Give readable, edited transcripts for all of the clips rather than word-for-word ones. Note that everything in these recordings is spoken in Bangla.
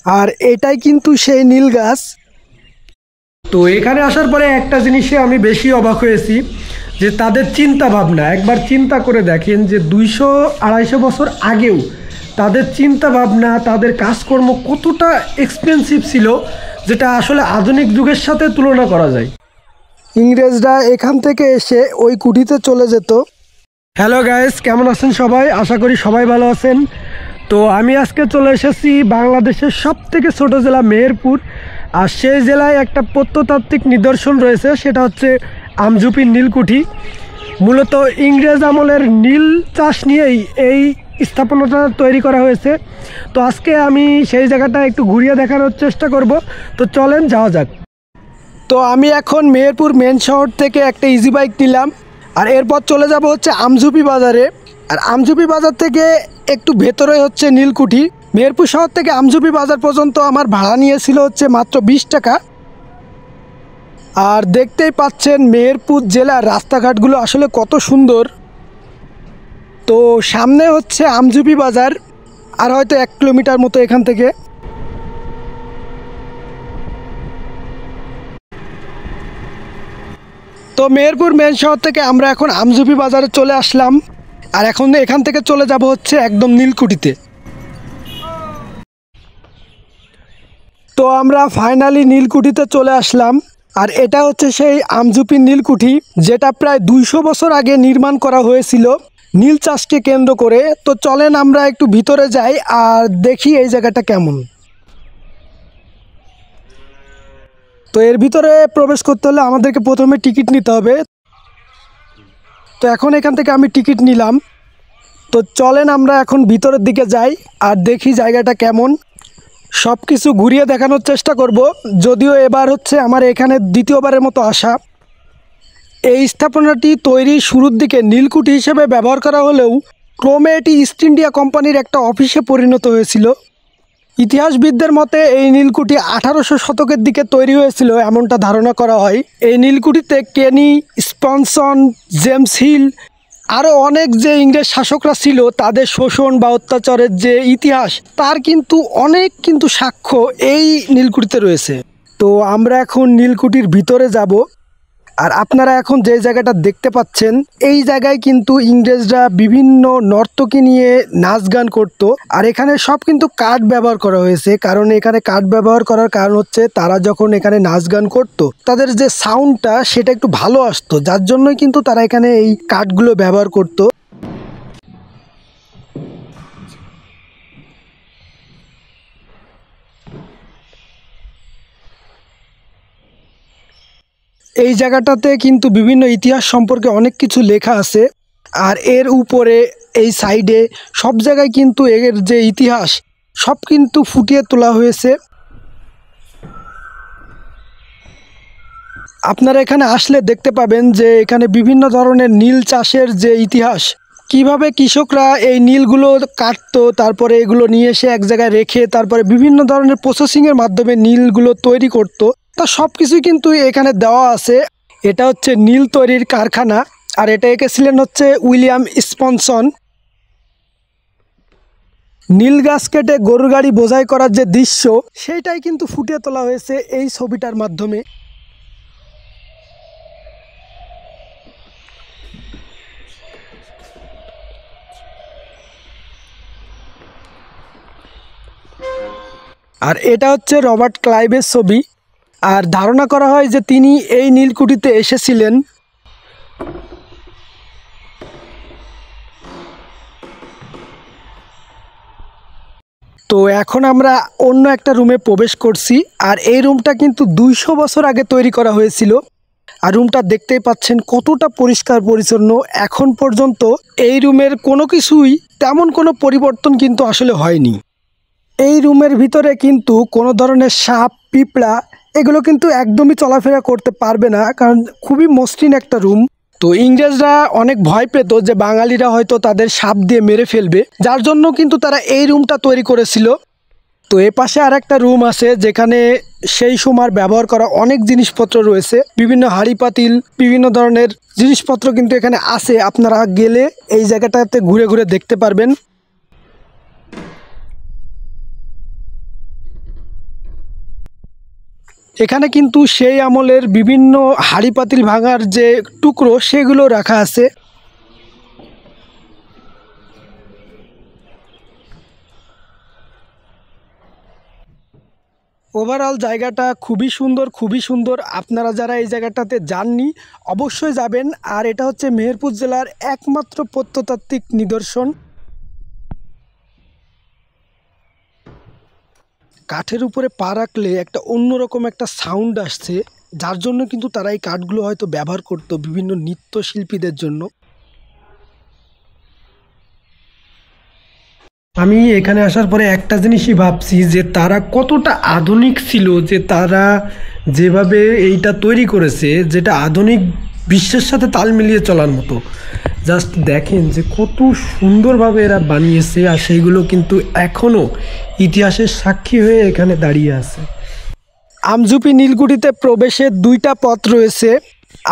আর এটাই কিন্তু সেই নীল গাছ। তো এখানে আসার পরে একটা জিনিসে আমি বেশি অবাক হয়েছি, যে তাদের চিন্তা ভাবনা। একবার চিন্তা করে দেখেন যে 200-250 বছর আগেও তাদের চিন্তা ভাবনা, তাদের কাজকর্ম কতটা এক্সপেন্সিভ ছিল, যেটা আসলে আধুনিক যুগের সাথে তুলনা করা যায়। ইংরেজরা এখান থেকে এসে ওই কুঠিতে চলে যেত। হ্যালো গাইস, কেমন আছেন সবাই? আশা করি সবাই ভালো আছেন। তো আমি আজকে চলে এসেছি বাংলাদেশের সবথেকে ছোট জেলা মেহেরপুর। আর সেই জেলায় একটা প্রত্নতাত্ত্বিক নিদর্শন রয়েছে, সেটা হচ্ছে আমঝুপির নীলকুঠি। মূলত ইংরেজ আমলের নীল চাষ নিয়েই এই স্থাপনাটা তৈরি করা হয়েছে। তো আজকে আমি সেই জায়গাটা একটু ঘুরিয়ে দেখানোর চেষ্টা করব। তো চলেন যাওয়া যাক। তো আমি এখন মেহেরপুর মেন শহর থেকে একটা ইজি বাইক নিলাম, আর এরপর চলে যাব হচ্ছে আমঝুপি বাজারে। আর আমঝুপি বাজার থেকে একটু ভেতরে হচ্ছে নীলকুঠি। মেহেরপুর শহর থেকে আমঝুপি বাজার পর্যন্ত আমার ভাড়া নিয়েছিল হচ্ছে মাত্র 20 টাকা। আর দেখতেই পাচ্ছেন মেহেরপুর জেলার রাস্তাঘাটগুলো আসলে কত সুন্দর। তো সামনে হচ্ছে আমঝুপি বাজার, আর হয়তো 1 কিলোমিটার মতো এখান থেকে। তো মেহেরপুর মেন শহর থেকে আমরা এখন আমঝুপি বাজারে চলে আসলাম, আর এখন এখান থেকে চলে যাব হচ্ছে একদম নীলকুঠিতে। তো আমরা ফাইনালি নীলকুঠিতে চলে আসলাম। আর এটা হচ্ছে সেই আমঝুপির নীলকুঠি, যেটা প্রায় 200 বছর আগে নির্মাণ করা হয়েছিল নীল চাষকে কেন্দ্র করে। তো চলেন আমরা একটু ভিতরে যাই আর দেখি এই জায়গাটা কেমন। তো এর ভিতরে প্রবেশ করতে হলে আমাদেরকে প্রথমে টিকিট নিতে হবে। তো এখন এখান থেকে আমি টিকিট নিলাম। তো চলেন আমরা এখন ভিতরের দিকে যাই আর দেখি জায়গাটা কেমন। সব কিছু ঘুরিয়ে দেখানোর চেষ্টা করব, যদিও এবার হচ্ছে আমার এখানে দ্বিতীয়বারের মতো আসা। এই স্থাপনাটি তৈরির শুরুর দিকে নীলকুঠি হিসেবে ব্যবহার করা হলেও ক্রমে এটি ইস্ট ইন্ডিয়া কোম্পানির একটা অফিসে পরিণত হয়েছিল। ইতিহাসবিদদের মতে এই নীলকুঠি 1800 শতকের দিকে তৈরি হয়েছিল এমনটা ধারণা করা হয়। এই নীলকুঠিতে কেনি, স্পনসন, জেমস হিল আরও অনেক যে ইংরেজ শাসকরা ছিল তাদের শোষণ বা অত্যাচারের যে ইতিহাস, তার কিন্তু অনেক সাক্ষ্য এই নীলকুঠিতে রয়েছে। তো আমরা এখন নীলকুঠির ভিতরে যাব। আর আপনারা এখন যে জায়গাটা দেখতে পাচ্ছেন, এই জায়গায় কিন্তু ইংরেজরা বিভিন্ন নর্তকী নিয়ে নাচ গান করতো। আর এখানে সব কিন্তু কাঠ ব্যবহার করা হয়েছে, কারণ এখানে কাঠ ব্যবহার করার কারণ হচ্ছে তারা যখন এখানে নাচ গান করতো তাদের যে সাউন্ডটা সেটা একটু ভালো আসতো, যার জন্যই কিন্তু তারা এখানে এই কাঠগুলো ব্যবহার করতো। এই জায়গাটাতে কিন্তু বিভিন্ন ইতিহাস সম্পর্কে অনেক কিছু লেখা আছে। আর এর উপরে এই সাইডে সব জায়গায় কিন্তু এর যে ইতিহাস সব কিন্তু ফুটিয়ে তোলা হয়েছে। আপনারা এখানে আসলে দেখতে পাবেন যে এখানে বিভিন্ন ধরনের নীল চাষের যে ইতিহাস, কিভাবে কৃষকরা এই নীলগুলো কাটতো, তারপরে এগুলো নিয়ে এসে এক জায়গায় রেখে তারপরে বিভিন্ন ধরনের প্রসেসিংয়ের মাধ্যমে নীলগুলো তৈরি করতো, তা সব কিছুই কিন্তু এখানে দেওয়া আছে। এটা হচ্ছে নীল তৈরির কারখানা, আর এটা এঁকেছিলেন হচ্ছে উইলিয়াম স্পনসন। নীল গাছ কেটে গরুর গাড়ি বোঝাই করার যে দৃশ্য, সেইটাই কিন্তু ফুটিয়ে তোলা হয়েছে এই ছবিটার মাধ্যমে। আর এটা হচ্ছে রবার্ট ক্লাইভের ছবি। আর ধারণা করা হয় যে তিনি এই নীলকুঠিতে এসেছিলেন। তো এখন আমরা অন্য একটা রুমে প্রবেশ করছি, আর এই রুমটা কিন্তু 200 বছর আগে তৈরি করা হয়েছিল। আর রুমটা দেখতেই পাচ্ছেন কতটা পরিষ্কার পরিচ্ছন্ন। এখন পর্যন্ত এই রুমের কোনো কিছুই তেমন কোনো পরিবর্তন কিন্তু আসলে হয়নি। এই রুমের ভিতরে কিন্তু কোনো ধরনের সাপ, পিঁপড়া এগুলো কিন্তু একদমই চলাফেরা করতে পারবে না, কারণ খুবই মসৃণ একটা রুম। তো ইংরেজরা অনেক ভয় পেত যে বাঙালিরা হয়তো তাদের সাপ দিয়ে মেরে ফেলবে, যার জন্য কিন্তু তারা এই রুমটা তৈরি করেছিল। তো এ পাশে আর একটা রুম আছে, যেখানে সেই সময় ব্যবহার করা অনেক জিনিসপত্র রয়েছে, বিভিন্ন হাঁড়ি পাতিল, বিভিন্ন ধরনের জিনিসপত্র কিন্তু এখানে আছে। আপনারা গেলে এই জায়গাটাতে ঘুরে ঘুরে দেখতে পারবেন। এখানে কিন্তু সেই আমলের বিভিন্ন হাঁড়ি পাতিল ভাঙার যে টুকরো সেগুলো রাখা আছে। ওভারঅল জায়গাটা খুবই সুন্দর। আপনারা যারা এই জায়গাটাতে যাননি অবশ্যই যাবেন। আর এটা হচ্ছে মেহেরপুর জেলার একমাত্র প্রত্নতাত্ত্বিক নিদর্শন। কাঠের উপরে পা রাখলে একটা অন্যরকম একটা সাউন্ড আসছে, যার জন্য কিন্তু তারা এই কাঠগুলো হয়তো ব্যবহার করতো বিভিন্ন নৃত্যশিল্পীদের জন্য। আমি এখানে আসার পরে একটা জিনিসই ভাবছি যে তারা কতটা আধুনিক ছিল, যে তারা যেভাবে এইটা তৈরি করেছে যেটা আধুনিক বিশ্বের সাথে তাল মিলিয়ে চলার মতো। জাস্ট দেখেন যে কত সুন্দরভাবে এরা বানিয়েছে, আর সেইগুলো কিন্তু এখনও ইতিহাসের সাক্ষী হয়ে এখানে দাঁড়িয়ে আছে। আমঝুপি নীলকুঠিতে প্রবেশের দুইটা পথ রয়েছে,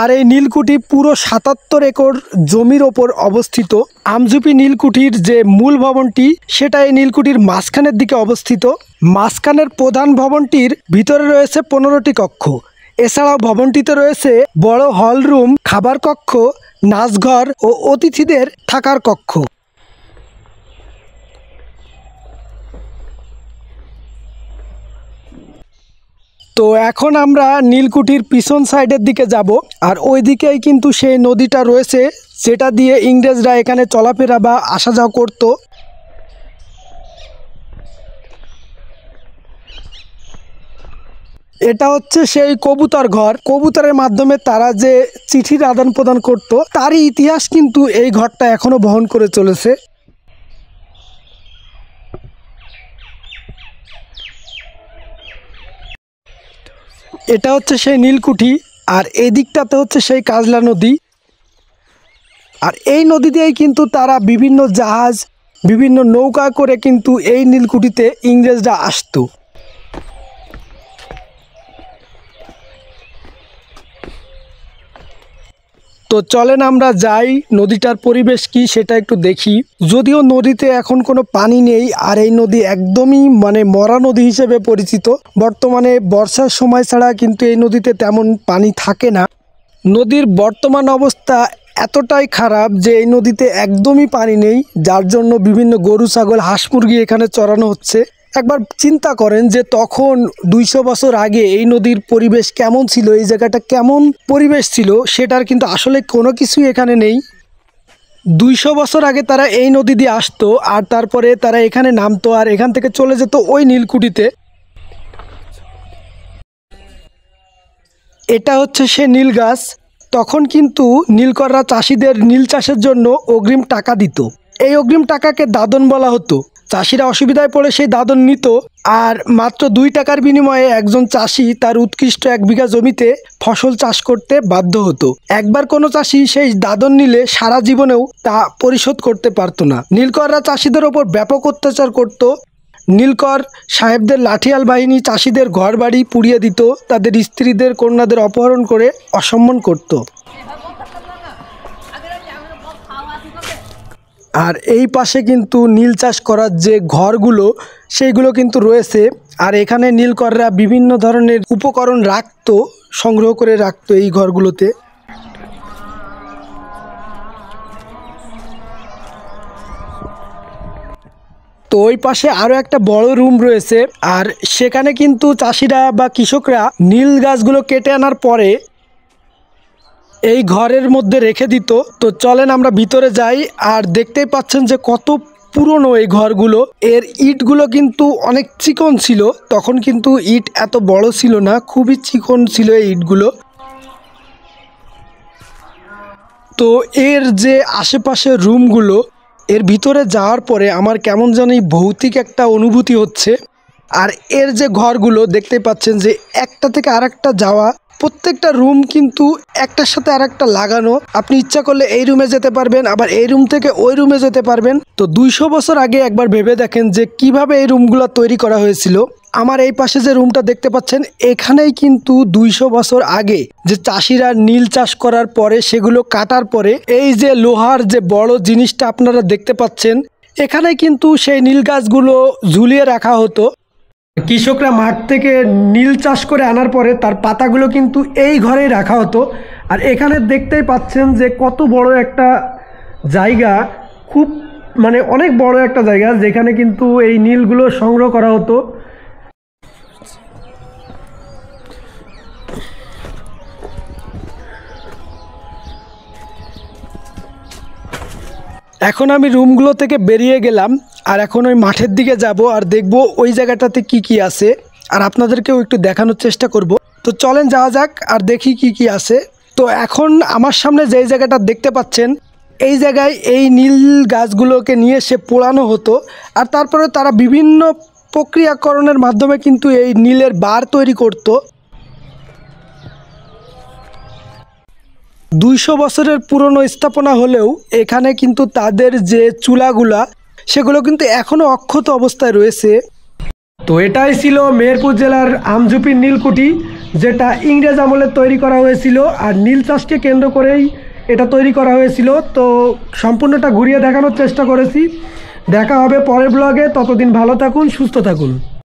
আর এই নীলকুঠি পুরো ৭৭ একর জমির ওপর অবস্থিত। আমঝুপি নীলকুঠির যে মূল ভবনটি সেটা এই নীলকুঠির মাঝখানের দিকে অবস্থিত। মাঝখানের প্রধান ভবনটির ভিতরে রয়েছে 15টি কক্ষ। এছাড়াও ভবনটিতে রয়েছে বড় হল রুম, খাবার কক্ষ, নাচঘর ও অতিথিদের থাকার কক্ষ। তো এখন আমরা নীলকুঠির পিছন সাইডের দিকে যাব, আর ওই দিকেই কিন্তু সেই নদীটা রয়েছে যেটা দিয়ে ইংরেজরা এখানে চলাফেরা বা আসা যাওয়া করতো। এটা হচ্ছে সেই কবুতর ঘর। কবুতরের মাধ্যমে তারা যে চিঠির আদান প্রদান করত, তারই ইতিহাস কিন্তু এই ঘরটা এখনো বহন করে চলেছে। এটা হচ্ছে সেই নীলকুঠি, আর এই দিকটাতে হচ্ছে সেই কাজলা নদী। আর এই নদী দিয়েই কিন্তু তারা বিভিন্ন জাহাজ, বিভিন্ন নৌকা করে কিন্তু এই নীলকুঠিতে ইংরেজরা আসতো। তো চলেন আমরা যাই, নদীটার পরিবেশ কি সেটা একটু দেখি। যদিও নদীতে এখন কোনো পানি নেই, আর এই নদী একদমই মরা নদী হিসেবে পরিচিত। বর্তমানে বর্ষার সময় ছাড়া কিন্তু এই নদীতে তেমন পানি থাকে না। নদীর বর্তমান অবস্থা এতটাই খারাপ যে এই নদীতে একদমই পানি নেই, যার জন্য বিভিন্ন গরু, ছাগল, হাঁস, মুরগি এখানে চড়ানো হচ্ছে। একবার চিন্তা করেন যে তখন 200 বছর আগে এই নদীর পরিবেশ কেমন ছিল, এই জায়গাটা কেমন পরিবেশ ছিল, সেটার কিন্তু আসলে কোনো কিছুই এখানে নেই। 200 বছর আগে তারা এই নদী দিয়ে আসতো, আর তারপরে তারা এখানে নামতো, আর এখান থেকে চলে যেত ওই নীলকুঠিতে। এটা হচ্ছে সে নীল গাছ। তখন কিন্তু নীলকররা চাষিদের নীল চাষের জন্য অগ্রিম টাকা দিত। এই অগ্রিম টাকাকে দাদন বলা হতো। চাষিরা অসুবিধায় পড়ে সেই দাদন নিত, আর মাত্র 2 টাকার বিনিময়ে একজন চাষি তার উৎকৃষ্ট 1 বিঘা জমিতে ফসল চাষ করতে বাধ্য হতো। একবার কোনো চাষি সেই দাদন নিলে সারা জীবনেও তা পরিশোধ করতে পারতো না। নীলকররা চাষিদের ওপর ব্যাপক অত্যাচার করত। নীলকর সাহেবদের লাঠিয়াল বাহিনী চাষিদের ঘরবাড়ি পুড়িয়ে দিত, তাদের স্ত্রীদের, কন্যাদের অপহরণ করে অসম্মান করত। আর এই পাশে কিন্তু নীল চাষ করার যে ঘরগুলো সেইগুলো কিন্তু রয়েছে। আর এখানে নীলকররা বিভিন্ন ধরনের উপকরণ রাখতো, সংগ্রহ করে রাখতো এই ঘরগুলোতে। তো ওই পাশে আরও একটা বড় রুম রয়েছে, আর সেখানে কিন্তু চাষিরা বা কৃষকরা নীল গাছগুলো কেটে আনার পরে এই ঘরের মধ্যে রেখে দিত। তো চলেন আমরা ভিতরে যাই, আর দেখতেই পাচ্ছেন যে কত পুরনো এই ঘরগুলো। এর ইটগুলো কিন্তু অনেক চিকন ছিল, তখন কিন্তু ইট এত বড় ছিল না, খুবই চিকন ছিল এই ইটগুলো। তো এর যে আশেপাশের রুমগুলো, এর ভিতরে যাওয়ার পরে আমার কেমন জানি ভৌতিক একটা অনুভূতি হচ্ছে। আর এর যে ঘরগুলো দেখতে পাচ্ছেন যে একটা থেকে আরেকটা যাওয়া, প্রত্যেকটা রুম কিন্তু একটার সাথে আরেকটা লাগানো। আপনি ইচ্ছা করলে এই রুমে যেতে পারবেন, আবার এই রুম থেকে ওই রুমে যেতে পারবেন। তো 200 বছর আগে একবার ভেবে দেখেন যে কিভাবে এই রুমগুলো তৈরি করা হয়েছিল। আমার এই পাশে যে রুমটা দেখতে পাচ্ছেন, এখানেই কিন্তু 200 বছর আগে যে চাষিরা নীল চাষ করার পরে সেগুলো কাটার পরে এই যে লোহার যে বড় জিনিসটা আপনারা দেখতে পাচ্ছেন, এখানে কিন্তু সেই নীল গাছগুলো ঝুলিয়ে রাখা হতো। কৃষকরা মাঠ থেকে নীল চাষ করে আনার পরে তার পাতাগুলো কিন্তু এই ঘরেই রাখা হতো। আর এখানে দেখতেই পাচ্ছেন যে কত বড় একটা জায়গা, খুব মানে অনেক বড় একটা জায়গা যেখানে কিন্তু এই নীলগুলো সংগ্রহ করা হতো। এখন আমি রুমগুলো থেকে বেরিয়ে গেলাম, আর এখন ওই মাঠের দিকে যাব আর দেখব ওই জায়গাটাতে কি কি আছে, আর আপনাদেরকেও একটু দেখানোর চেষ্টা করব। তো চলেন যাওয়া যাক আর দেখি কি কি আছে। তো এখন আমার সামনে যেই জায়গাটা দেখতে পাচ্ছেন, এই জায়গায় এই নীল গাছগুলোকে নিয়ে এসে পোড়ানো হতো, আর তারপরে তারা বিভিন্ন প্রক্রিয়াকরণের মাধ্যমে কিন্তু এই নীলের বার তৈরি করত। 200 বছরের পুরনো স্থাপনা হলেও এখানে কিন্তু তাদের যে চুলাগুলা সেগুলো কিন্তু এখনও অক্ষত অবস্থায় রয়েছে। তো এটাই ছিল মেহেরপুর জেলার আমঝুপির নীলকুঠি, যেটা ইংরেজ আমলে তৈরি করা হয়েছিল, আর নীল চাষকে কেন্দ্র করেই এটা তৈরি করা হয়েছিল। তো সম্পূর্ণটা ঘুরিয়ে দেখানোর চেষ্টা করেছি। দেখা হবে পরের ব্লগে, ততদিন ভালো থাকুন, সুস্থ থাকুন।